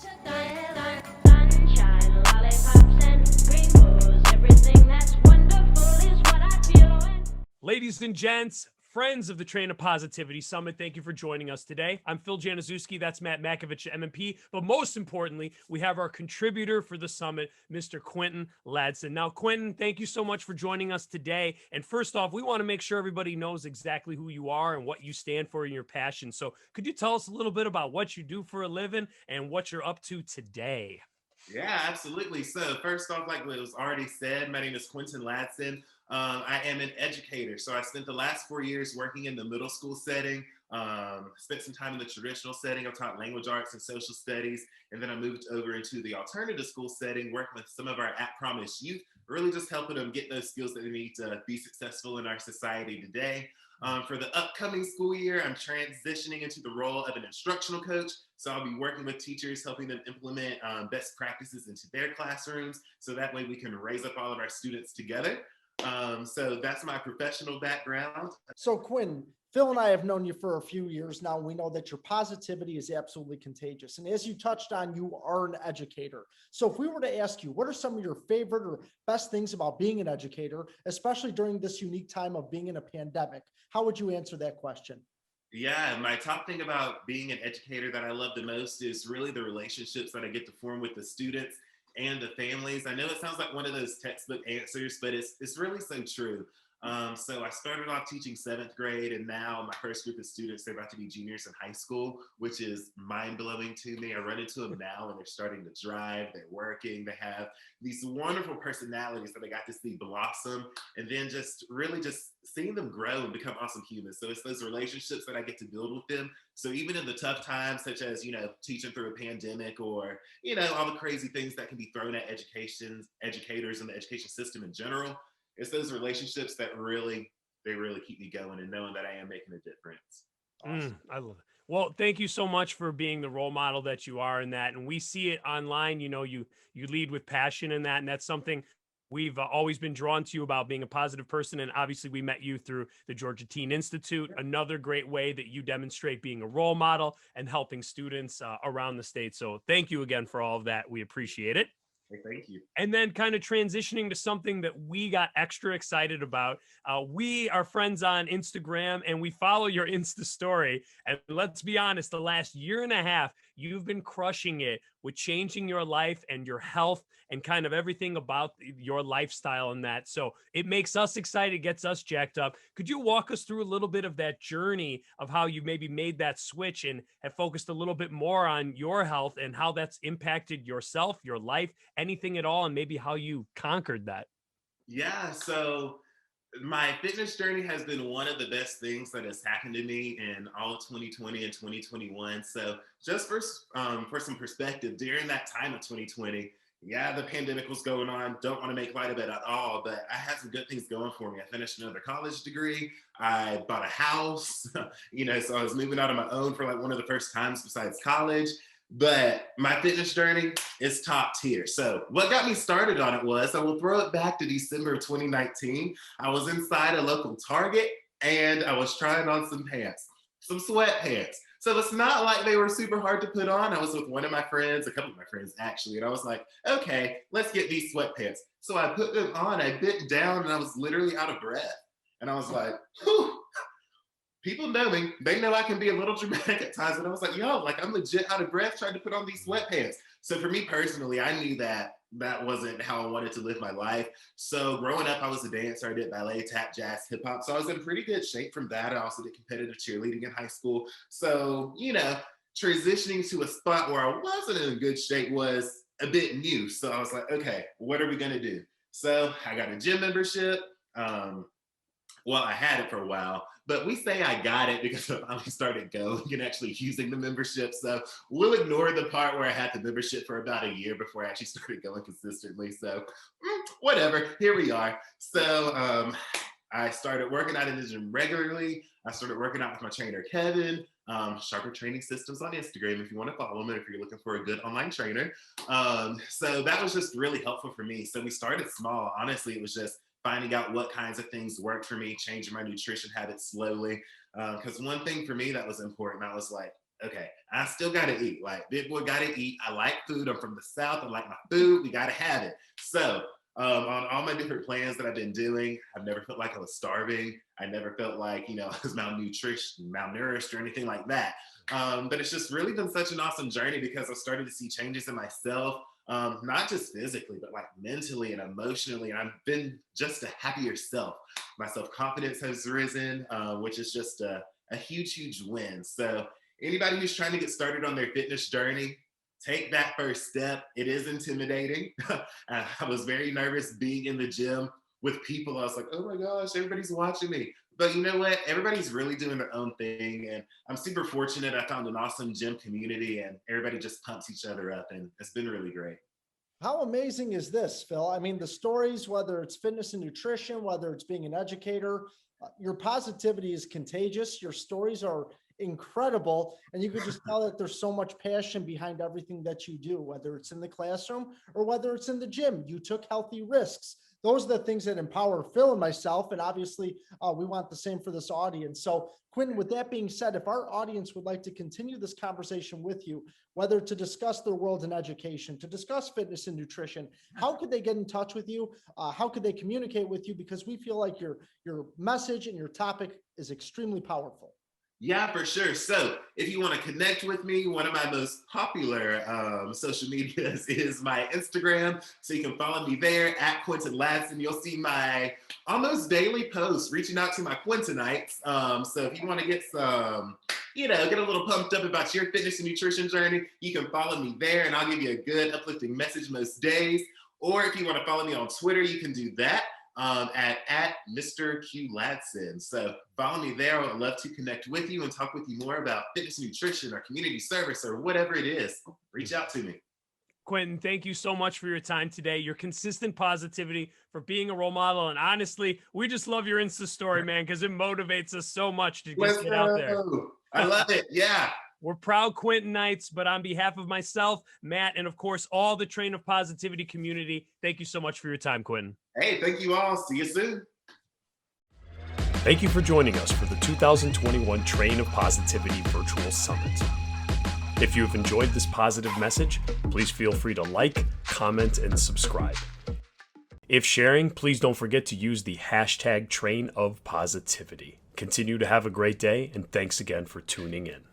Sunshine, lollipops, and rainbows. Everything that's wonderful is what I feel when. Ladies and gents, friends of the Train of Positivity Summit, thank you for joining us today. I'm Phil Januszewski, that's Matt Makovich, MMP, but most importantly, we have our contributor for the summit, Mr. Quentin Ladson. Now, Quentin, thank you so much for joining us today. And first off, we want to make sure everybody knows exactly who you are and what you stand for and your passion. So could you tell us a little bit about what you do for a living and what you're up to today? Yeah, absolutely. So first off, like what was already said, my name is Quentin Ladson. I am an educator. So I spent the last 4 years working in the middle school setting, spent some time in the traditional setting. I've taught language arts and social studies. And then I moved over into the alternative school setting, working with some of our at-promise youth, really just helping them get those skills that they need to be successful in our society today. For the upcoming school year, I'm transitioning into the role of an instructional coach. So I'll be working with teachers, helping them implement best practices into their classrooms. So that way we can raise up all of our students together. So that's my professional background. So Quinn, Phil and I have known you for a few years now. We know that your positivity is absolutely contagious. And as you touched on, you are an educator. So if we were to ask you, what are some of your favorite or best things about being an educator, especially during this unique time of being in a pandemic? How would you answer that question? Yeah, my top thing about being an educator that I love the most is really the relationships that I get to form with the students and the families. I know it sounds like one of those textbook answers, but it's really so true. So I started off teaching seventh grade, and now my first group of students, they're about to be juniors in high school, which is mind blowing to me. I run into them now and they're starting to drive, they're working, they have these wonderful personalities that I got to see blossom, and then just really just seeing them grow and become awesome humans. So it's those relationships that I get to build with them. So even in the tough times, such as, teaching through a pandemic or, all the crazy things that can be thrown at educators and the education system in general, it's those relationships that they really keep me going and knowing that I am making a difference. Awesome. I love it. Well, thank you so much for being the role model that you are in that. And we see it online, you lead with passion in that. And that's something we've always been drawn to you about, being a positive person. And obviously we met you through the Georgia Teen Institute, another great way that you demonstrate being a role model and helping students around the state. So thank you again for all of that. We appreciate it. Thank you. And then kind of transitioning to something that we got extra excited about. We are friends on Instagram and we follow your Insta story. And let's be honest, the last year and a half, you've been crushing it with changing your life and your health and kind of everything about your lifestyle and that. So it makes us excited, gets us jacked up. Could you walk us through a little bit of that journey of how you maybe made that switch and have focused a little bit more on your health and how that's impacted yourself, your life, anything at all, and maybe how you conquered that? Yeah, so my fitness journey has been one of the best things that has happened to me in all of 2020 and 2021. So just for some perspective, during that time of 2020, yeah, the pandemic was going on. Don't want to make light of it at all, but I had some good things going for me. I finished another college degree. I bought a house, so I was moving out on my own for like one of the first times besides college. But my fitness journey is top tier. So what got me started on it was, I will throw it back to December of 2019. I was inside a local Target and I was trying on some pants, some sweatpants. So it's not like they were super hard to put on. I was with one of my friends, a couple of my friends actually, and I was like, okay, let's get these sweatpants. So I put them on, I bent down and I was literally out of breath. And I was like, whew. People know me. They know I can be a little dramatic at times. And I was like, yo, like I'm legit out of breath trying to put on these sweatpants. So for me personally, I knew that that wasn't how I wanted to live my life. So growing up, I was a dancer. I did ballet, tap, jazz, hip hop. So I was in pretty good shape from that. I also did competitive cheerleading in high school. So, transitioning to a spot where I wasn't in good shape was a bit new. So I was like, okay, what are we going to do? So I got a gym membership. Well, I had it for a while, but we say I got it because I finally started going and actually using the membership. So we'll ignore the part where I had the membership for about a year before I actually started going consistently. So whatever, here we are. So I started working out in the gym regularly. I started working out with my trainer, Kevin. Sharper Training Systems on Instagram if you want to follow him, if you're looking for a good online trainer. So that was just really helpful for me. So we started small. Honestly, it was just finding out what kinds of things worked for me, changing my nutrition habits slowly. Because one thing for me that was important, I was like, okay, I still gotta eat. Like, big boy gotta eat. I like food. I'm from the South. I like my food. We gotta have it. So on all my different plans that I've been doing, I've never felt like I was starving. I never felt like, I was malnourished or anything like that. But it's just really been such an awesome journey because I started to see changes in myself, not just physically, but like mentally and emotionally. And I've been just a happier self. My self-confidence has risen, which is just a huge, huge win. So anybody who's trying to get started on their fitness journey, take that first step. It is intimidating. I was very nervous being in the gym with people. I was like, oh my gosh, everybody's watching me. But you know what? Everybody's really doing their own thing. And I'm super fortunate. I found an awesome gym community and everybody just pumps each other up. And it's been really great. How amazing is this, Phil? I mean, the stories, whether it's fitness and nutrition, whether it's being an educator, your positivity is contagious. Your stories are incredible. And you could just tell that there's so much passion behind everything that you do, whether it's in the classroom or whether it's in the gym. You took healthy risks. Those are the things that empower Phil and myself. And obviously, we want the same for this audience. So, Quentin, with that being said, if our audience would like to continue this conversation with you, whether to discuss their world in education, to discuss fitness and nutrition, how could they get in touch with you? How could they communicate with you? Because we feel like your message and your topic is extremely powerful. Yeah, for sure. So if you want to connect with me, one of my most popular social medias is my Instagram. So you can follow me there at Quentin Ladson. You'll see my almost daily posts reaching out to my Quentinites. So if you want to get some, get a little pumped up about your fitness and nutrition journey, you can follow me there and I'll give you a good uplifting message most days. Or if you want to follow me on Twitter, you can do that. At Mr. Q Ladson. So follow me there. I would love to connect with you and talk with you more about fitness and nutrition or community service or whatever it is. Reach out to me. Quentin, thank you so much for your time today, your consistent positivity, for being a role model. And honestly, we just love your Insta story, man, because it motivates us so much to just get out there. I love it. Yeah. We're proud Quentinites, but on behalf of myself, Matt, and of course, all the Train of Positivity community, thank you so much for your time, Quentin. Hey, thank you all. See you soon. Thank you for joining us for the 2021 Train of Positivity Virtual Summit. If you have enjoyed this positive message, please feel free to like, comment, and subscribe. If sharing, please don't forget to use the hashtag Train of Positivity. Continue to have a great day, and thanks again for tuning in.